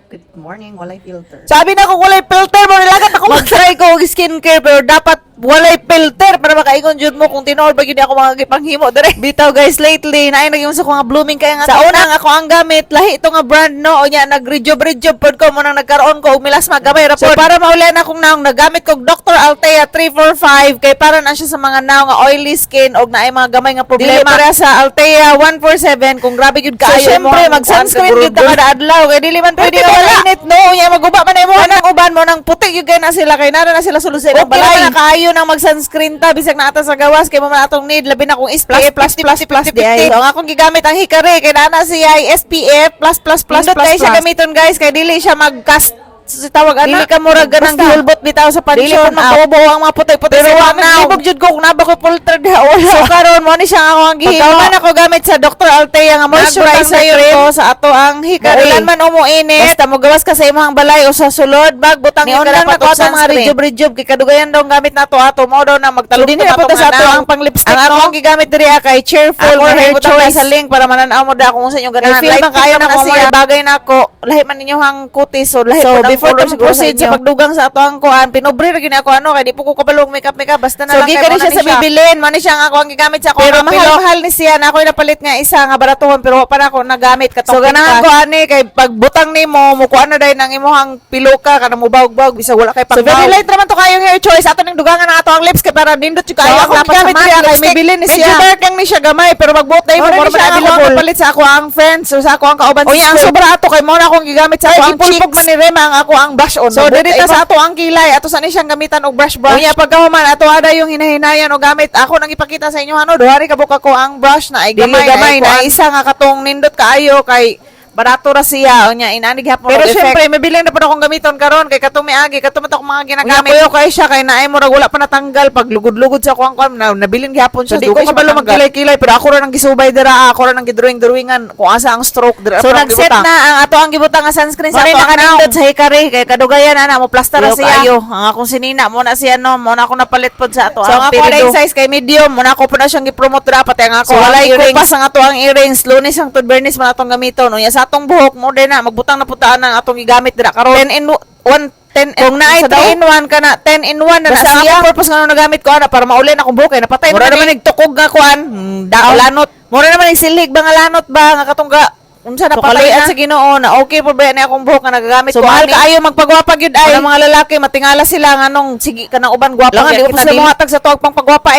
Good morning, walay filter. Sabi na ko walay filter mo nilagat ako mag-try ko og skincare pero dapat walay filter para makaingon jud mo kung tinuod ba gyud ako mga panghimo dire. Bitaw guys, lately naay naging sa ko nga blooming kay nga sa una ako ang gamit lahi ito nga brand no o nya nagrejob pod ko mo nang nagkaroon ko og milasma gamay ra pod. So para maulian akong naong nagamit kog Dr. Altea 345 kay para na siya sa mga naong nga oily skin og naay mga gamay nga problema. Dili para sa Altea 147 kung grabe gyud kaayo mo. So syempre mag-sunscreen gyud ta kada adlaw kay dili man pwede wala init no nya maguba man imo nang uban mo nang puti gyud na sila kay nara na sila sulusin ang balay. Okay, kaayo nang mag-sunscreen ta bisag na ata sa gawas kay mo man atong need labi na kung SPF plus di ay. So ang akong gigamit ang Hikari kay nana siya ay SPF plus. Kay siya gamiton guys kay dili siya mag-cast si tawag ana. Dili ka murag ganang gihulbot bitaw sa pansyon. Dili pa magtubo ang mga puti-puti pero wa na. Ibog jud ko kung naba ko filter diha wala. So karon mo ni siya ako ang gihigaw. Man ako gamit sa Dr. Altea nga moisturizer cream sa ato ang Hikari. Ulan man umuinit. Basta mo gawas ka sa imong balay o sa sulod bag butang ni dapat ko sa mga rejob kay kadugayan daw gamit nato ato mo daw na magtalong dinhi pa sa ato ang pang lipstick. Ang ako ang gigamit diri kay Cheerful hair choice sa link para manan-aw mo da kung sa inyong ganahan. Feel man kayo na siya bagay nako. Lahi man ninyo hang kutis so lahi pa before ko proceed sa pagdugang sa ato ang kuan pinobre ra gyud ako ano kay di po ko kabalong makeup basta na lang kay mo na siya sa bibilin man ni siya nga ako ang gigamit sa ako pero mahal ni siya na ako napalit nga isa nga baratuhon pero wa pa ako nagamit katong so ganahan ko ani kay pagbutang nimo mo kuan na dai nang imong piluka kana mo bawg bisa wala kay pang so very light raman to kayong hair choice ato ning dugangan ang ato ang lips kay para nindot jud kayo ako dapat sa kay may bilin ni siya dark lang ni siya gamay pero magbuot dai mo more available palit sa ako ang friends so sa ako ang kauban o ang sobra ato kay mo na akong gigamit sa ako ang cheeks man ni Rema ang ako ang blush on so diri ta sa ato ang kilay ato sa ni siyang gamitan og brush unya pagkahuman ato ada yung hinahinayan og gamit ako nang ipakita sa inyo ano duhari ka buka ko ang brush na ay gamay na isa nga katong nindot kaayo kay barato ra siya unya inani gihapon pero syempre may bilin na pud akong gamiton karon kay katong miagi katong akong mga ginagamit unya kay siya kay naay murag wala pa natanggal pag lugod-lugod sa kuang nabilin gihapon siya so, di ko kabalo magkilay-kilay pero ako ra nang gisubay dira ako ra nang gidrawing-drawingan kung asa ang stroke dira so nagset na ang ato ang gibutang nga sunscreen sa ato nakanindot sa Hikari kay kadugayan ana mo plaster ra siya ang akong sinina mo na siya no mo na ako napalit pod sa ato so ang ako size kay medium mo na ako pud na siyang gipromote dira pati ang ako walay kupas ang ato ang earrings Lunes ang Bernis man atong gamiton unya sa atong buhok mo din na magbutang na putaan ang atong gigamit dira karon 10 in 1 10 kung naay 3 in 1 kana 10 in 1 na sa akong purpose nga nagamit ko ana para mauli na akong buhok kay napatay mura naman nagtukog nga kuan lanot mura naman nagsilig ba nga lanot ba nga katong unsa na patay sa Ginoo na okay po ba ni akong buhok nga nagagamit ko mahal kaayo magpagwapa gyud ay mga lalaki matingala sila nga nung sige kanang uban gwapa lang di ko sa mga tag sa tuwag pang pagwapa